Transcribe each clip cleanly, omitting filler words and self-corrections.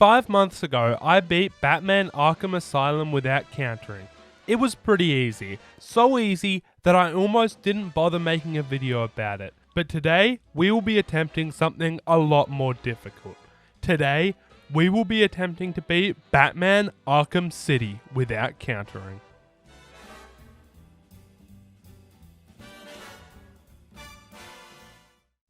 5 months ago, I beat Batman Arkham Asylum without countering. It was pretty easy, so easy that I almost didn't bother making a video about it. But today, we will be attempting something a lot more difficult. Today, we will be attempting to beat Batman Arkham City without countering.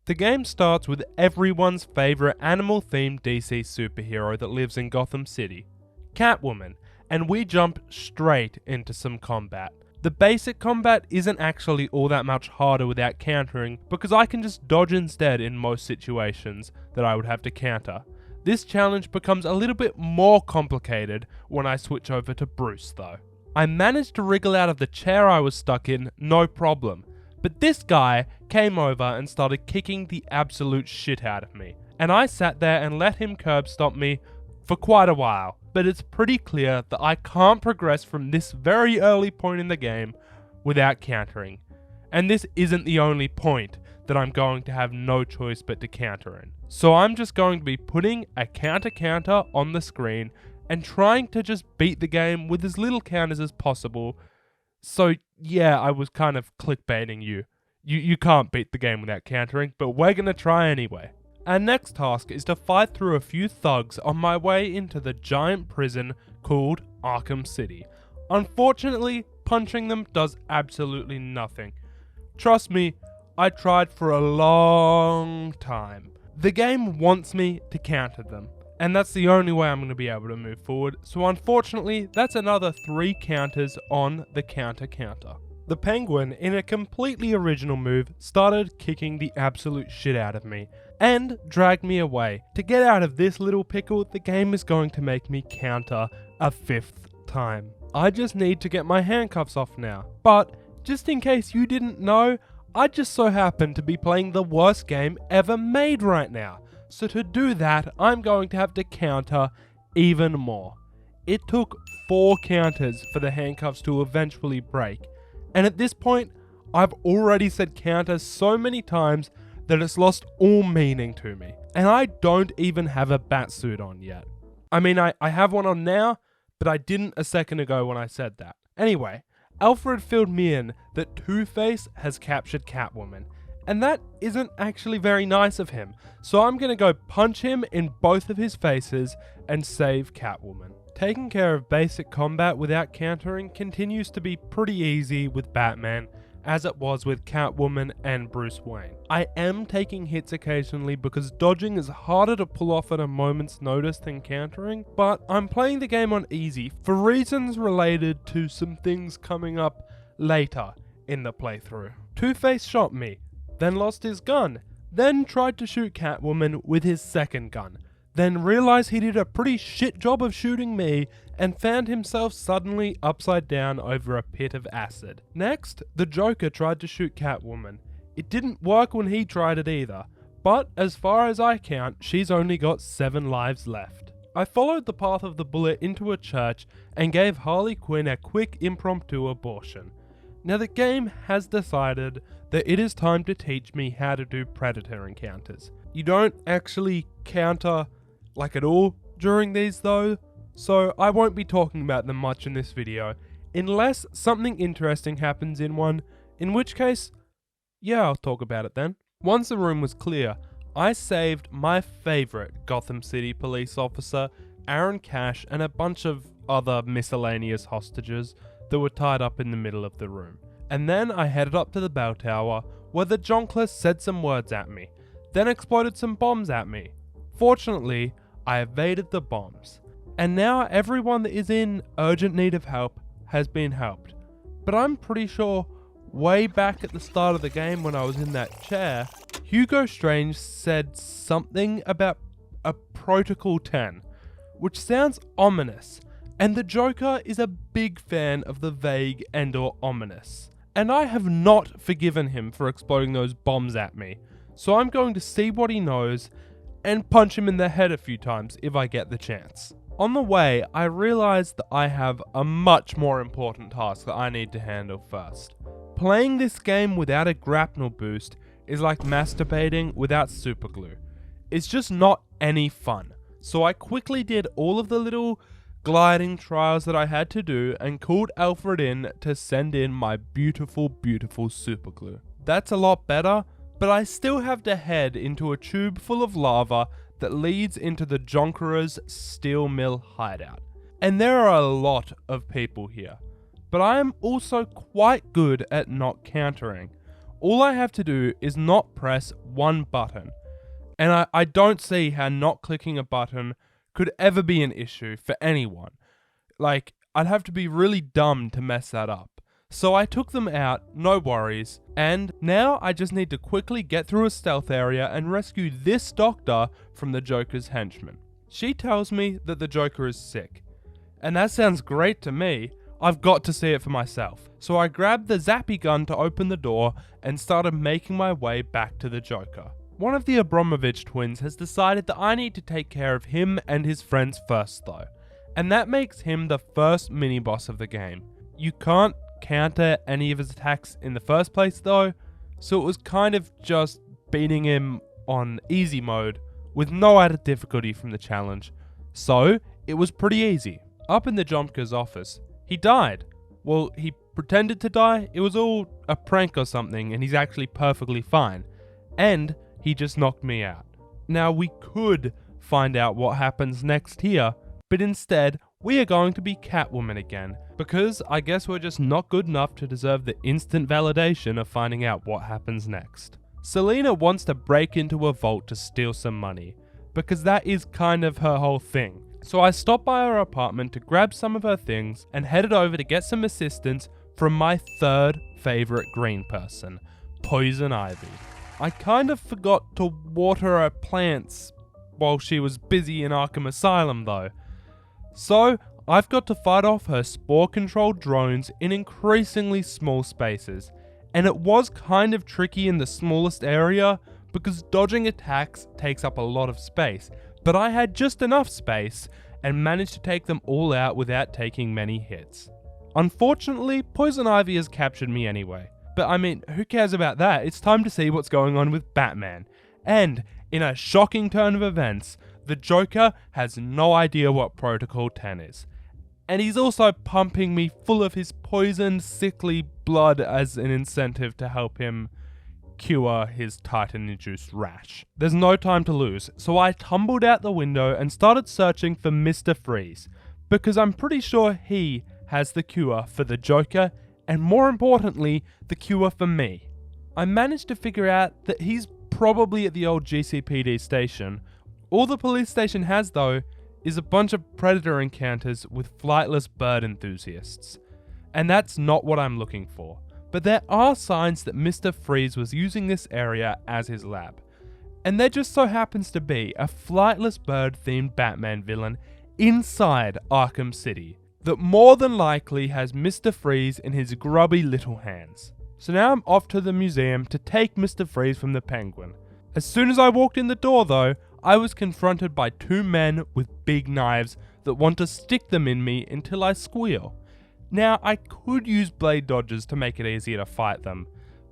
The game starts with everyone's favourite animal-themed DC superhero that lives in Gotham City, Catwoman, and we jump straight into some combat. The basic combat isn't actually all that much harder without countering because I can just dodge instead in most situations that I would have to counter. This challenge becomes a little bit more complicated when I switch over to Bruce though. I managed to wriggle out of the chair I was stuck in, no problem. But this guy came over and started kicking the absolute shit out of me. And I sat there and let him curb stomp me for quite a while. But it's pretty clear that I can't progress from this very early point in the game without countering. And this isn't the only point that I'm going to have no choice but to counter in. So I'm just going to be putting a counter on the screen and trying to just beat the game with as little counters as possible. So yeah, I was kind of clickbaiting you. You can't beat the game without countering, but we're gonna try anyway. Our next task is to fight through a few thugs on my way into the giant prison called Arkham City. Unfortunately, punching them does absolutely nothing. Trust me, I tried for a long time. The game wants me to counter them, and that's the only way I'm going to be able to move forward, so unfortunately, that's another 3 counters on the counter. The Penguin, in a completely original move, started kicking the absolute shit out of me, and dragged me away. To get out of this little pickle, the game is going to make me counter a 5th time. I just need to get my handcuffs off now. But, just in case you didn't know, I just so happen to be playing the worst game ever made right now. So to do that, I'm going to have to counter even more. It took 4 counters for the handcuffs to eventually break. And at this point, I've already said counter so many times that it's lost all meaning to me. And I don't even have a batsuit on yet. I mean, I have one on now, but I didn't a second ago when I said that. Anyway, Alfred filled me in that Two-Face has captured Catwoman. And that isn't actually very nice of him. So I'm gonna go punch him in both of his faces and save Catwoman. Taking care of basic combat without countering continues to be pretty easy with Batman, as it was with Catwoman and Bruce Wayne. I am taking hits occasionally because dodging is harder to pull off at a moment's notice than countering, but I'm playing the game on easy for reasons related to some things coming up later in the playthrough. Two-Face shot me, then lost his gun, then tried to shoot Catwoman with his second gun, then realized he did a pretty shit job of shooting me and found himself suddenly upside down over a pit of acid. Next, the Joker tried to shoot Catwoman. It didn't work when he tried it either, but as far as I count, she's only got 7 lives left. I followed the path of the bullet into a church and gave Harley Quinn a quick impromptu abortion. Now the game has decided that it is time to teach me how to do Predator encounters. You don't actually counter like at all during these though, so I won't be talking about them much in this video, unless something interesting happens in one, in which case, yeah, I'll talk about it then. Once the room was clear, I saved my favourite Gotham City police officer, Aaron Cash, and a bunch of other miscellaneous hostages that were tied up in the middle of the room. And then I headed up to the bell tower, where the Jonkless said some words at me, then exploded some bombs at me. Fortunately, I evaded the bombs, and now everyone that is in urgent need of help has been helped. But I'm pretty sure way back at the start of the game when I was in that chair, Hugo Strange said something about a Protocol 10, which sounds ominous, and the Joker is a big fan of the vague and/or ominous. And I have not forgiven him for exploding those bombs at me, so I'm going to see what he knows and punch him in the head a few times if I get the chance. On the way, I realized that I have a much more important task that I need to handle first. Playing this game without a grapnel boost is like masturbating without superglue. It's just not any fun. So I quickly did all of the little gliding trials that I had to do and called Alfred in to send in my beautiful, beautiful super glue. That's a lot better, but I still have to head into a tube full of lava that leads into the Jonkerer's steel mill hideout. And there are a lot of people here, but I am also quite good at not countering. All I have to do is not press one button, and I don't see how not clicking a button could ever be an issue for anyone. Like, I'd have to be really dumb to mess that up. So I took them out, no worries, and now I just need to quickly get through a stealth area and rescue this doctor from the Joker's henchmen. She tells me that the Joker is sick, and that sounds great to me. I've got to see it for myself. So I grabbed the zappy gun to open the door and started making my way back to the Joker. One of the Abramovich twins has decided that I need to take care of him and his friends first though, and that makes him the first mini-boss of the game. You can't counter any of his attacks in the first place though, so it was kind of just beating him on easy mode with no added difficulty from the challenge. So it was pretty easy. Up in the Jomka's office, he died. Well, he pretended to die, it was all a prank or something, and he's actually perfectly fine. And he just knocked me out. Now we could find out what happens next here, but instead, we are going to be Catwoman again, because I guess we're just not good enough to deserve the instant validation of finding out what happens next. Selina wants to break into a vault to steal some money, because that is kind of her whole thing. So I stopped by her apartment to grab some of her things and headed over to get some assistance from my third favourite green person, Poison Ivy. I kind of forgot to water her plants while she was busy in Arkham Asylum though. So I've got to fight off her spore-controlled drones in increasingly small spaces, and it was kind of tricky in the smallest area because dodging attacks takes up a lot of space. But I had just enough space and managed to take them all out without taking many hits. Unfortunately, Poison Ivy has captured me anyway. But I mean, who cares about that? It's time to see what's going on with Batman. And, in a shocking turn of events, the Joker has no idea what Protocol 10 is. And he's also pumping me full of his poisoned, sickly blood as an incentive to help him cure his Titan-induced rash. There's no time to lose, so I tumbled out the window and started searching for Mr. Freeze, because I'm pretty sure he has the cure for the Joker, and more importantly, the cure for me. I managed to figure out that he's probably at the old GCPD station. All the police station has though is a bunch of predator encounters with flightless bird enthusiasts, and that's not what I'm looking for. But there are signs that Mr. Freeze was using this area as his lab. And there just so happens to be a flightless bird themed Batman villain inside Arkham City that more than likely has Mr. Freeze in his grubby little hands. So now I'm off to the museum to take Mr. Freeze from the Penguin. As soon as I walked in the door though, I was confronted by two men with big knives that want to stick them in me until I squeal. Now, I could use blade dodges to make it easier to fight them,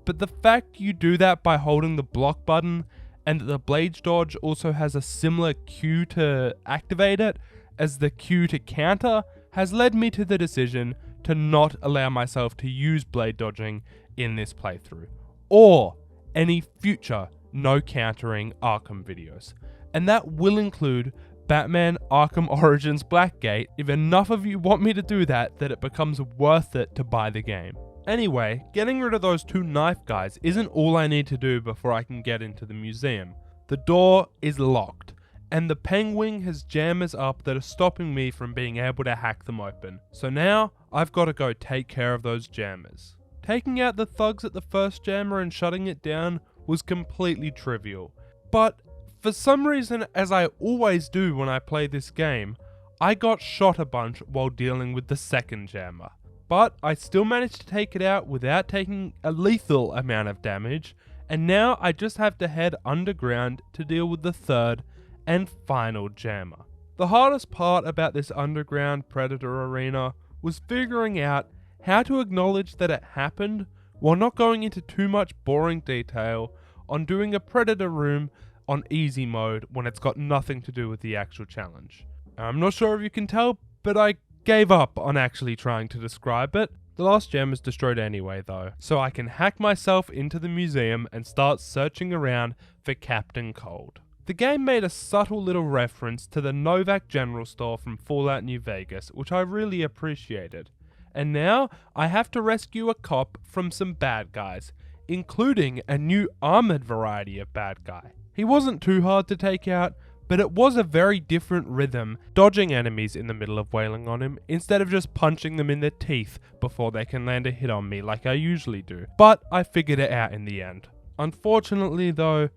but the fact you do that by holding the block button and that the blade dodge also has a similar Q to activate it as the Q to counter has led me to the decision to not allow myself to use blade dodging in this playthrough, or any future no countering Arkham videos. And that will include Batman Arkham Origins Blackgate if enough of you want me to do that it becomes worth it to buy the game. Anyway, getting rid of those two knife guys isn't all I need to do before I can get into the museum. The door is locked, and the Penguin has jammers up that are stopping me from being able to hack them open. So now, I've got to go take care of those jammers. Taking out the thugs at the first jammer and shutting it down was completely trivial, but for some reason, as I always do when I play this game, I got shot a bunch while dealing with the second jammer. But I still managed to take it out without taking a lethal amount of damage, and now I just have to head underground to deal with the third and final jammer. The hardest part about this underground Predator arena was figuring out how to acknowledge that it happened while not going into too much boring detail on doing a Predator room on easy mode when it's got nothing to do with the actual challenge. I'm not sure if you can tell, but I gave up on actually trying to describe it. The last gem is destroyed anyway though, so I can hack myself into the museum and start searching around for Captain Cold. The game made a subtle little reference to the Novak General Store from Fallout New Vegas, which I really appreciated. And now I have to rescue a cop from some bad guys, including a new armored variety of bad guy. He wasn't too hard to take out, but it was a very different rhythm, dodging enemies in the middle of wailing on him, instead of just punching them in the teeth before they can land a hit on me like I usually do. But I figured it out in the end. Unfortunately though,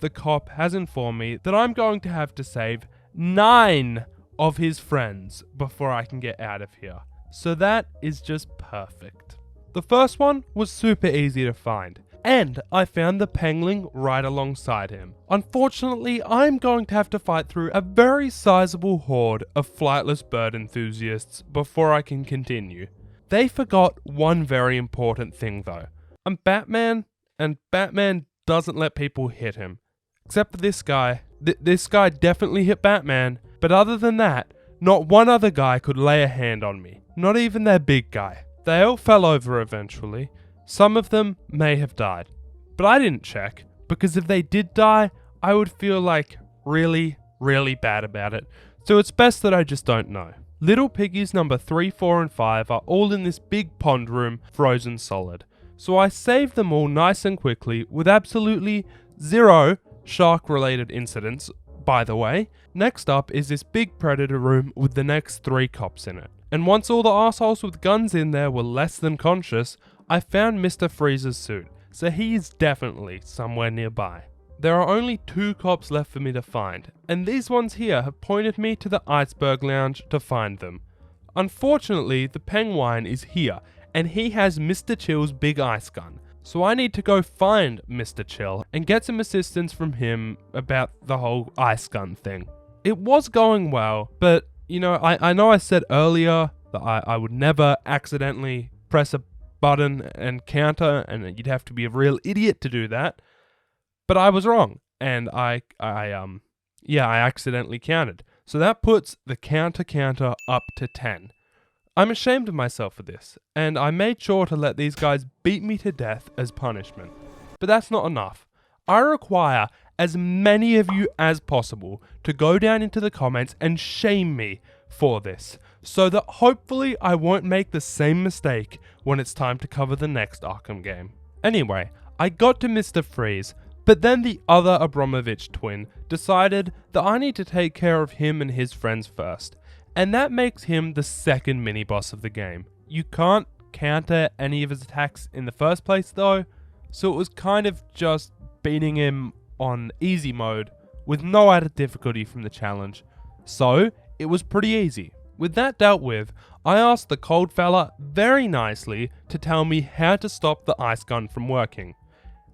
the cop has informed me that I'm going to have to save 9 of his friends before I can get out of here. So that is just perfect. The first one was super easy to find, and I found the Pengling right alongside him. Unfortunately, I'm going to have to fight through a very sizable horde of flightless bird enthusiasts before I can continue. They forgot one very important thing though. I'm Batman, and Batman doesn't let people hit him. Except for this guy. This guy definitely hit Batman, but other than that, not one other guy could lay a hand on me. Not even their big guy. They all fell over eventually. Some of them may have died. But I didn't check, because if they did die, I would feel like really, really bad about it. So it's best that I just don't know. Little piggies number 3, 4, and 5 are all in this big pond room, frozen solid. So I saved them all nice and quickly with absolutely 0 shark-related incidents, by the way. Next up is this big predator room with the next 3 cops in it. And once all the assholes with guns in there were less than conscious, I found Mr. Freeze's suit, so he is definitely somewhere nearby. There are only 2 cops left for me to find, and these ones here have pointed me to the Iceberg Lounge to find them. Unfortunately, the Penguin is here, and he has Mr. Chill's big ice gun. So I need to go find Mr. Chill and get some assistance from him about the whole ice gun thing. It was going well, but you know, I know I said earlier that I would never accidentally press a button and counter, and you'd have to be a real idiot to do that. But I was wrong, and I accidentally counted. So that puts the counter up to 10. I'm ashamed of myself for this, and I made sure to let these guys beat me to death as punishment. But that's not enough. I require as many of you as possible to go down into the comments and shame me for this, so that hopefully I won't make the same mistake when it's time to cover the next Arkham game. Anyway, I got to Mr. Freeze, but then the other Abramovich twin decided that I need to take care of him and his friends first. And that makes him the second mini-boss of the game. You can't counter any of his attacks in the first place though, so it was kind of just beating him on easy mode with no added difficulty from the challenge. So, it was pretty easy. With that dealt with, I asked the cold fella very nicely to tell me how to stop the ice gun from working.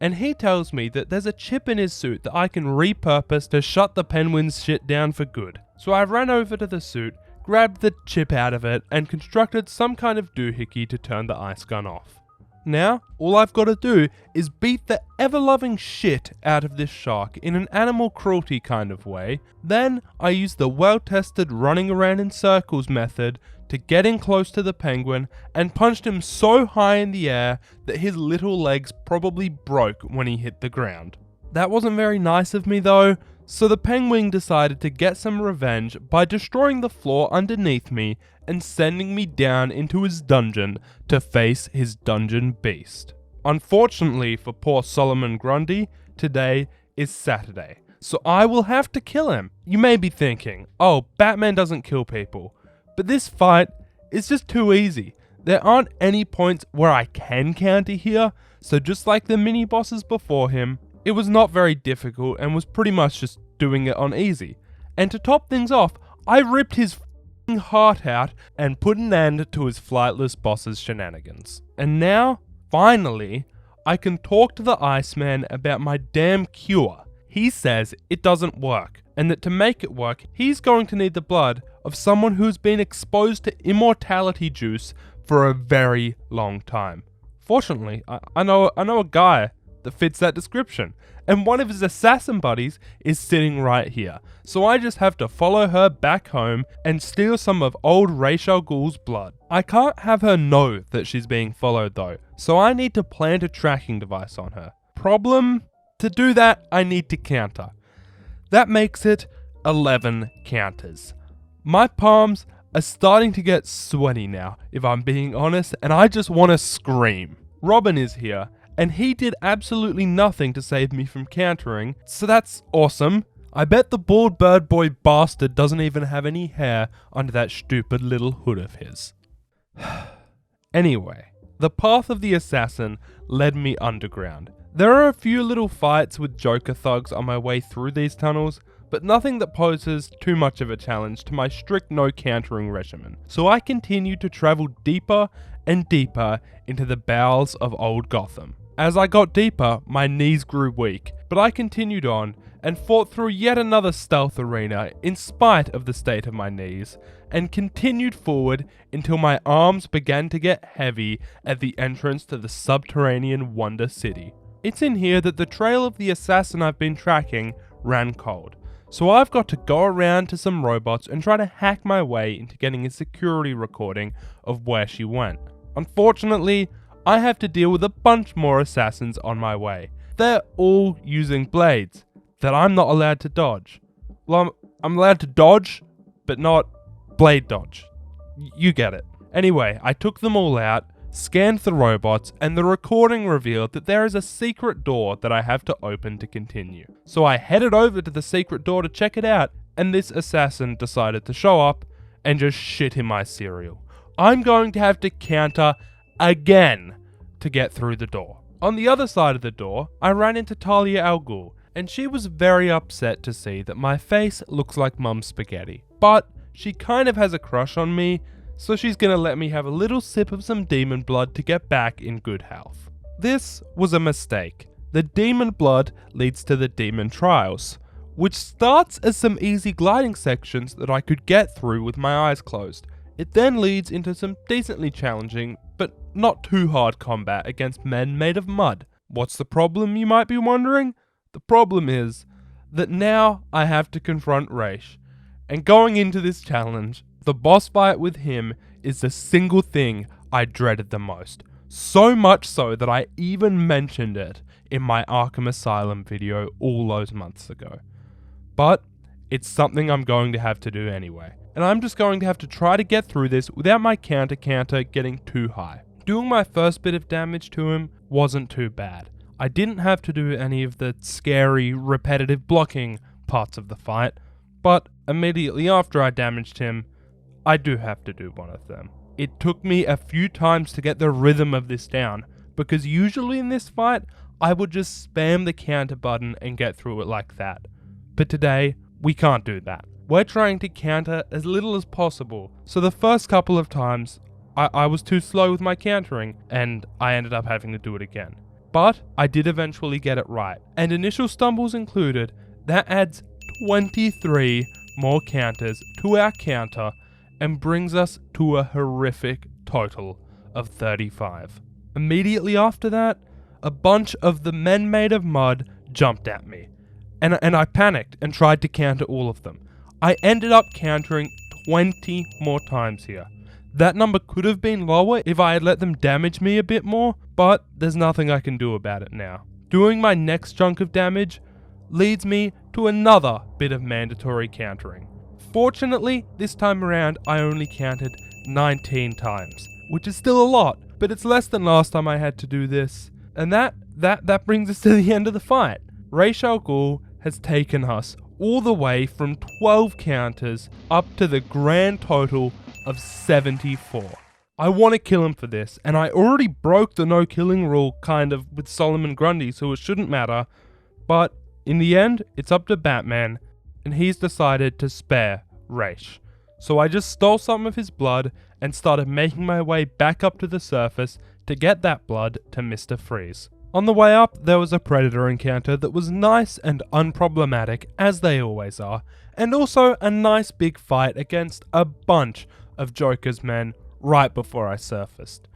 And he tells me that there's a chip in his suit that I can repurpose to shut the penguin's shit down for good. So I ran over to the suit, grabbed the chip out of it, and constructed some kind of doohickey to turn the ice gun off. Now, all I've got to do is beat the ever-loving shit out of this shark in an animal cruelty kind of way. Then, I use the well-tested running around in circles method to get in close to the penguin and punched him so high in the air that his little legs probably broke when he hit the ground. That wasn't very nice of me though, so the penguin decided to get some revenge by destroying the floor underneath me and sending me down into his dungeon to face his dungeon beast. Unfortunately for poor Solomon Grundy, today is Saturday, so I will have to kill him. You may be thinking, oh, Batman doesn't kill people, but this fight is just too easy. There aren't any points where I can counter here, so just like the mini bosses before him, it was not very difficult and was pretty much just doing it on easy. And to top things off, I ripped his f***ing heart out and put an end to his flightless boss's shenanigans. And now, finally, I can talk to the Iceman about my damn cure. He says it doesn't work, and that to make it work, he's going to need the blood of someone who's been exposed to immortality juice for a very long time. Fortunately, I know a guy that fits that description. And one of his assassin buddies is sitting right here. So I just have to follow her back home and steal some of old Ra's al Ghul's blood. I can't have her know that she's being followed though, so I need to plant a tracking device on her. Problem? To do that, I need to counter. That makes it 11 counters. My palms are starting to get sweaty now, if I'm being honest, and I just want to scream. Robin is here, and he did absolutely nothing to save me from countering, so that's awesome. I bet the bald bird boy bastard doesn't even have any hair under that stupid little hood of his. Anyway, the path of the assassin led me underground. There are a few little fights with Joker thugs on my way through these tunnels, but nothing that poses too much of a challenge to my strict no countering regimen. So I continued to travel deeper and deeper into the bowels of old Gotham. As I got deeper, my knees grew weak, but I continued on and fought through yet another stealth arena in spite of the state of my knees, and continued forward until my arms began to get heavy at the entrance to the subterranean Wonder City. It's in here that the trail of the assassin I've been tracking ran cold, so I've got to go around to some robots and try to hack my way into getting a security recording of where she went. Unfortunately, I have to deal with a bunch more assassins on my way. They're all using blades that I'm not allowed to dodge. Well, I'm allowed to dodge, but not blade dodge. You get it. Anyway, I took them all out, scanned the robots, and the recording revealed that there is a secret door that I have to open to continue. So I headed over to the secret door to check it out, and this assassin decided to show up and just shit in my cereal. I'm going to have to counter again to get through the door. On the other side of the door, I ran into Talia al Ghul, and she was very upset to see that my face looks like Mum's spaghetti. But she kind of has a crush on me, so she's gonna let me have a little sip of some demon blood to get back in good health. This was a mistake. The demon blood leads to the demon trials, which starts as some easy gliding sections that I could get through with my eyes closed. It then leads into some decently challenging, but not too hard combat against men made of mud. What's the problem, you might be wondering? The problem is that now I have to confront Ra's, and going into this challenge, the boss fight with him is the single thing I dreaded the most. So much so that I even mentioned it in my Arkham Asylum video all those months ago. But it's something I'm going to have to do anyway. And I'm just going to have to try to get through this without my counter getting too high. Doing my first bit of damage to him wasn't too bad. I didn't have to do any of the scary, repetitive blocking parts of the fight, but immediately after I damaged him, I do have to do one of them. It took me a few times to get the rhythm of this down, because usually in this fight, I would just spam the counter button and get through it like that. But today, we can't do that. We're trying to counter as little as possible, so the first couple of times, I was too slow with my countering, and I ended up having to do it again. But I did eventually get it right, and initial stumbles included, that adds 23 more counters to our counter and brings us to a horrific total of 35. Immediately after that, a bunch of the men made of mud jumped at me, and I panicked and tried to counter all of them. I ended up countering 20 more times here. That number could have been lower if I had let them damage me a bit more, but there's nothing I can do about it now. Doing my next chunk of damage leads me to another bit of mandatory countering. Fortunately, this time around I only counted 19 times, which is still a lot, but it's less than last time I had to do this. And that brings us to the end of the fight. Ra's al Ghul has taken us all the way from 12 counters up to the grand total of 74. I want to kill him for this, and I already broke the no killing rule kind of with Solomon Grundy, so it shouldn't matter, but in the end, it's up to Batman, and he's decided to spare Ra's. So I just stole some of his blood and started making my way back up to the surface to get that blood to Mr. Freeze. On the way up, there was a Predator encounter that was nice and unproblematic, as they always are, and also a nice big fight against a bunch of Joker's men right before I surfaced.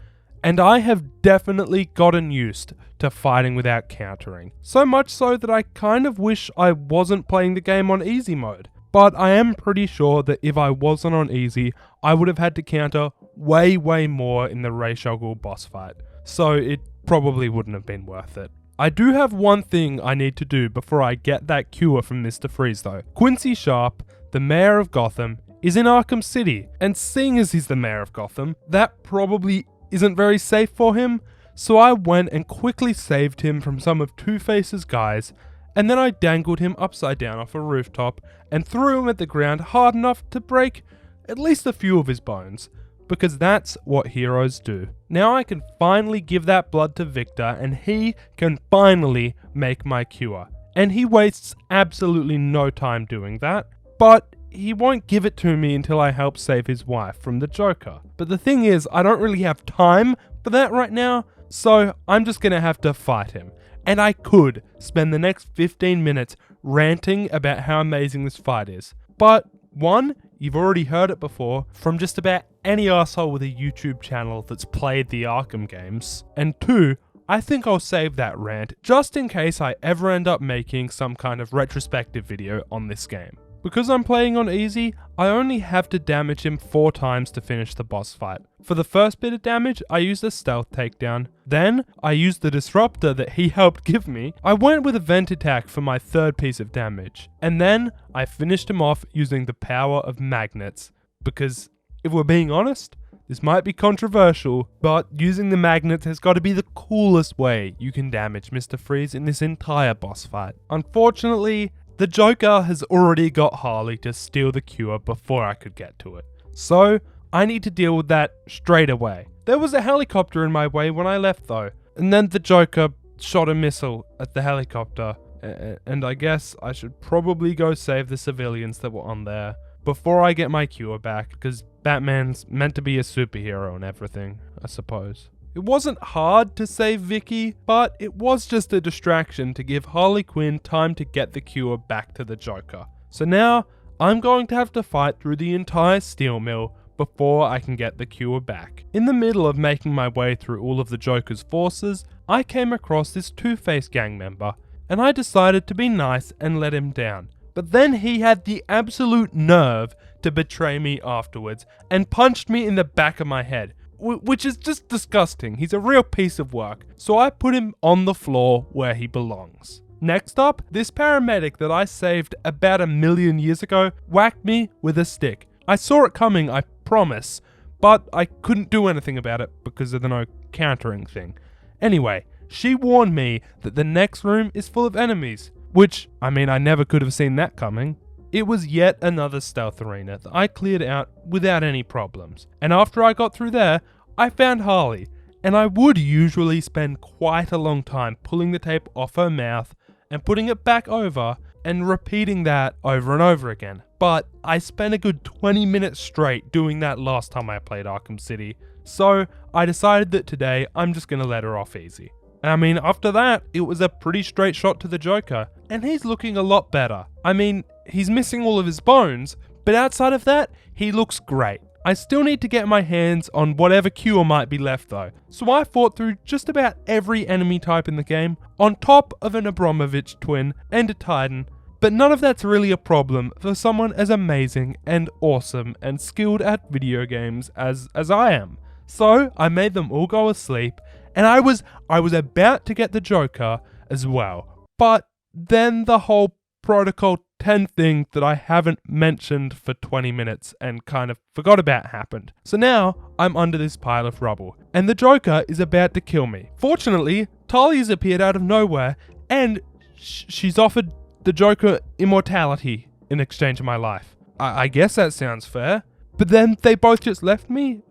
and I have definitely gotten used to fighting without countering. So much so that I kind of wish I wasn't playing the game on easy mode. But I am pretty sure that if I wasn't on easy, I would have had to counter way more in the Ra's al Ghul boss fight. So it probably wouldn't have been worth it. I do have one thing I need to do before I get that cure from Mr. Freeze though. Quincy Sharp, the mayor of Gotham, is in Arkham City, and seeing as he's the mayor of Gotham, that probably isn't very safe for him, so I went and quickly saved him from some of Two-Face's guys, and then I dangled him upside down off a rooftop and threw him at the ground hard enough to break at least a few of his bones, because that's what heroes do. Now I can finally give that blood to Victor, and he can finally make my cure. And he wastes absolutely no time doing that, but he won't give it to me until I help save his wife from the Joker. But the thing is, I don't really have time for that right now, so I'm just gonna have to fight him. And I could spend the next 15 minutes ranting about how amazing this fight is. But one, you've already heard it before from just about any asshole with a YouTube channel that's played the Arkham games. And two, I think I'll save that rant just in case I ever end up making some kind of retrospective video on this game. Because I'm playing on easy, I only have to damage him 4 times to finish the boss fight. For the first bit of damage, I used a stealth takedown. Then, I used the disruptor that he helped give me. I went with a vent attack for my third piece of damage. And then, I finished him off using the power of magnets. Because, if we're being honest, this might be controversial, but using the magnets has got to be the coolest way you can damage Mr. Freeze in this entire boss fight. Unfortunately, the Joker has already got Harley to steal the cure before I could get to it. So, I need to deal with that straight away. There was a helicopter in my way when I left though, and then the Joker shot a missile at the helicopter, and I guess I should probably go save the civilians that were on there before I get my cure back, because Batman's meant to be a superhero and everything, I suppose. It wasn't hard to save Vicky, but it was just a distraction to give Harley Quinn time to get the cure back to the Joker. So now, I'm going to have to fight through the entire steel mill before I can get the cure back. In the middle of making my way through all of the Joker's forces, I came across this Two-Face gang member, and I decided to be nice and let him down. But then he had the absolute nerve to betray me afterwards, and punched me in the back of my head. Which is just disgusting. He's a real piece of work. So I put him on the floor where he belongs. Next up, this paramedic that I saved about 1 million years ago whacked me with a stick. I saw it coming, I promise, but I couldn't do anything about it because of the no countering thing. Anyway, she warned me that the next room is full of enemies, which, I mean, I never could have seen that coming. It was yet another stealth arena that I cleared out without any problems. And after I got through there, I found Harley. And I would usually spend quite a long time pulling the tape off her mouth and putting it back over and repeating that over and over again. But I spent a good 20 minutes straight doing that last time I played Arkham City. So I decided that today I'm just going to let her off easy. I mean, after that, it was a pretty straight shot to the Joker. And he's looking a lot better. I mean, he's missing all of his bones, but outside of that, he looks great. I still need to get my hands on whatever cure might be left though, so I fought through just about every enemy type in the game, on top of an Abramovich twin and a Titan, but none of that's really a problem for someone as amazing and awesome and skilled at video games as I am. So I made them all go asleep, and I was about to get the Joker as well, but then the whole Protocol 10 thing that I haven't mentioned for 20 minutes and kind of forgot about happened. So now I'm under this pile of rubble, and the Joker is about to kill me. Fortunately, Talia's appeared out of nowhere, and she's offered the Joker immortality in exchange for my life. I guess that sounds fair. But then they both just left me,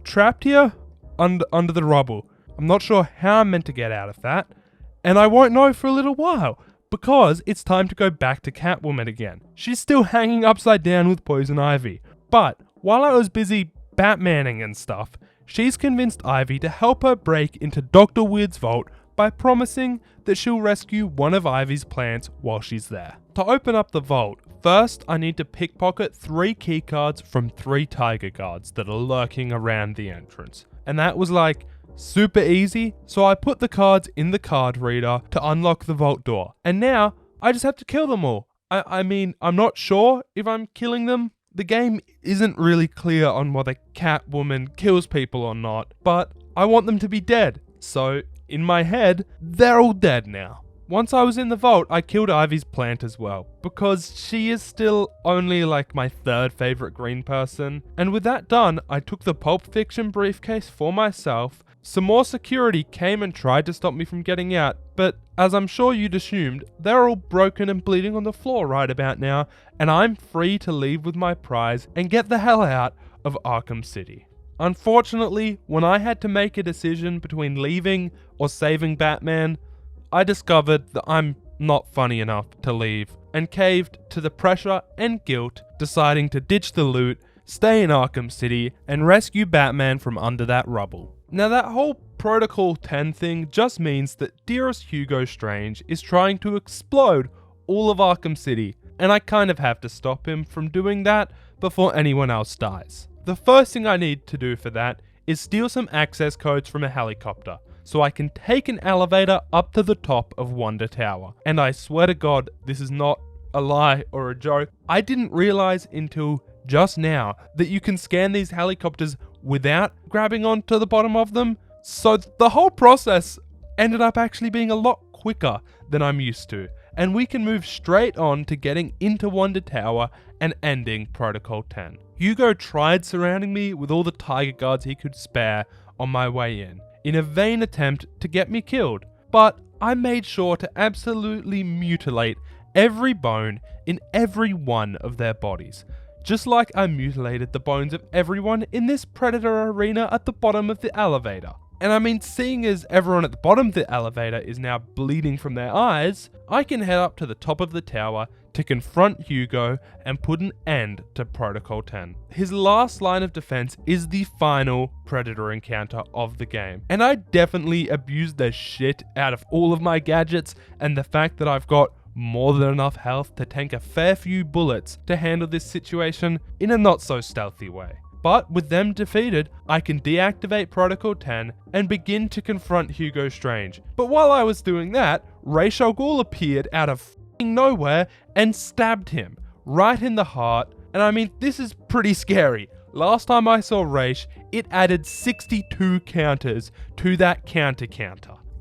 trapped here under the rubble. I'm not sure how I'm meant to get out of that, and I won't know for a little while, because it's time to go back to Catwoman again. She's still hanging upside down with Poison Ivy, but while I was busy Batmaning and stuff, she's convinced Ivy to help her break into Dr. Weird's vault by promising that she'll rescue one of Ivy's plants while she's there. To open up the vault, first I need to pickpocket 3 keycards from 3 Tiger Guards that are lurking around the entrance. and that was like super easy. So I put the cards in the card reader to unlock the vault door, and now I just have to kill them all. I mean, I'm not sure if I'm killing them. The game isn't really clear on whether Catwoman kills people or not, but I want them to be dead. So in my head, they're all dead now. Once I was in the vault, I killed Ivy's plant as well, because she is still only like my third favorite green person. And with that done, I took the Pulp Fiction briefcase for myself. Some more security came and tried to stop me from getting out, but as I'm sure you'd assumed, they're all broken and bleeding on the floor right about now, and I'm free to leave with my prize and get the hell out of Arkham City. Unfortunately, when I had to make a decision between leaving or saving Batman, I discovered that I'm not funny enough to leave, and caved to the pressure and guilt, deciding to ditch the loot, stay in Arkham City, and rescue Batman from under that rubble. Now that whole Protocol 10 thing just means that dearest Hugo Strange is trying to explode all of Arkham City, and I kind of have to stop him from doing that before anyone else dies. The first thing I need to do for that is steal some access codes from a helicopter, so I can take an elevator up to the top of Wonder Tower. And I swear to God, this is not a lie or a joke. I didn't realize until just now that you can scan these helicopters without grabbing onto the bottom of them. So the whole process ended up actually being a lot quicker than I'm used to. And we can move straight on to getting into Wonder Tower and ending Protocol 10. Hugo tried surrounding me with all the tiger guards he could spare on my way in a vain attempt to get me killed, but I made sure to absolutely mutilate every bone in every one of their bodies, just like I mutilated the bones of everyone in this Predator arena at the bottom of the elevator. And I mean, seeing as everyone at the bottom of the elevator is now bleeding from their eyes, I can head up to the top of the tower to confront Hugo and put an end to Protocol 10. His last line of defense is the final Predator encounter of the game, and I definitely abused the shit out of all of my gadgets and the fact that I've got more than enough health to tank a fair few bullets to handle this situation in a not so stealthy way. But with them defeated, I can deactivate Protocol 10 and begin to confront Hugo Strange. But while I was doing that, Ra's al Ghul appeared out of nowhere and stabbed him right in the heart. And I mean, this is pretty scary. Last time I saw Ra's, it added 62 counters to that counter.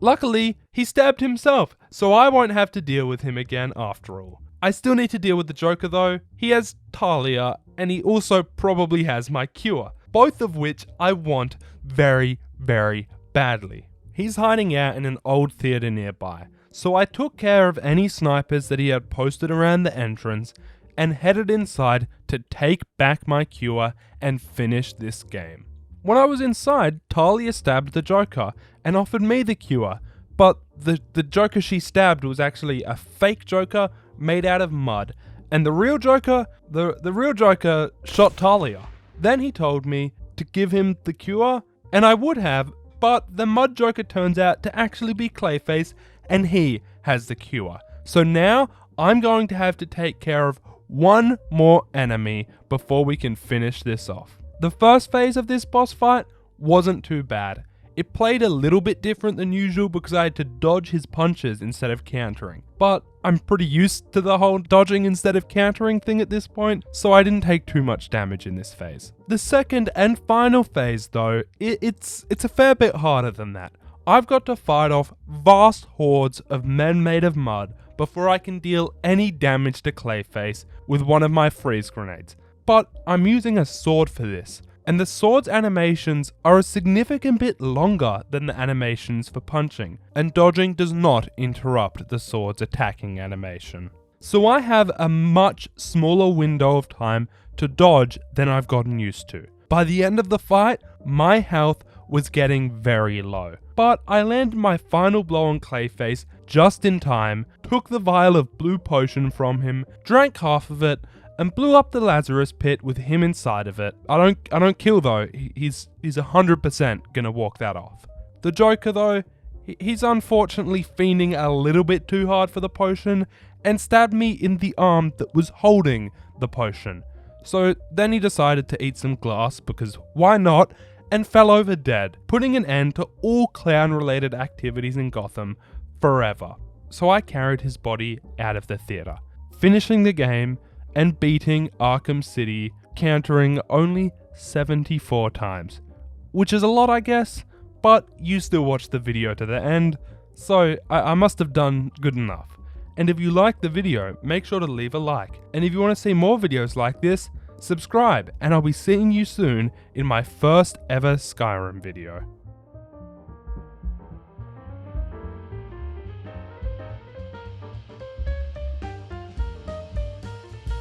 Luckily, he stabbed himself, so I won't have to deal with him again after all. I still need to deal with the Joker though. He has Talia, and he also probably has my cure, both of which I want very, very badly. He's hiding out in an old theatre nearby, so I took care of any snipers that he had posted around the entrance and headed inside to take back my cure and finish this game. When I was inside, Talia stabbed the Joker and offered me the cure, but the Joker she stabbed was actually a fake Joker made out of mud, and the real Joker shot Talia. Then he told me to give him the cure, and I would have, but the mud Joker turns out to actually be Clayface, and he has the cure. So now I'm going to have to take care of one more enemy before we can finish this off. The first phase of this boss fight wasn't too bad. It played a little bit different than usual because I had to dodge his punches instead of countering. But I'm pretty used to the whole dodging instead of countering thing at this point, so I didn't take too much damage in this phase. The second and final phase though, it's a fair bit harder than that. I've got to fight off vast hordes of men made of mud before I can deal any damage to Clayface with one of my freeze grenades. But I'm using a sword for this, and the sword's animations are a significant bit longer than the animations for punching, and dodging does not interrupt the sword's attacking animation. So I have a much smaller window of time to dodge than I've gotten used to. By the end of the fight, my health was getting very low, but I landed my final blow on Clayface just in time, took the vial of blue potion from him, drank half of it, and blew up the Lazarus pit with him inside of it. I don't kill though. He's 100% gonna walk that off. The Joker though, he's unfortunately fiending a little bit too hard for the potion and stabbed me in the arm that was holding the potion. So then he decided to eat some glass because why not? and fell over dead, putting an end to all clown-related activities in Gotham forever. So I carried his body out of the theater, finishing the game and beating Arkham City, countering only 74 times. Which is a lot, I guess, but you still watched the video to the end, so I must have done good enough. And if you liked the video, make sure to leave a like. And if you want to see more videos like this, subscribe, and I'll be seeing you soon in my first ever Skyrim video.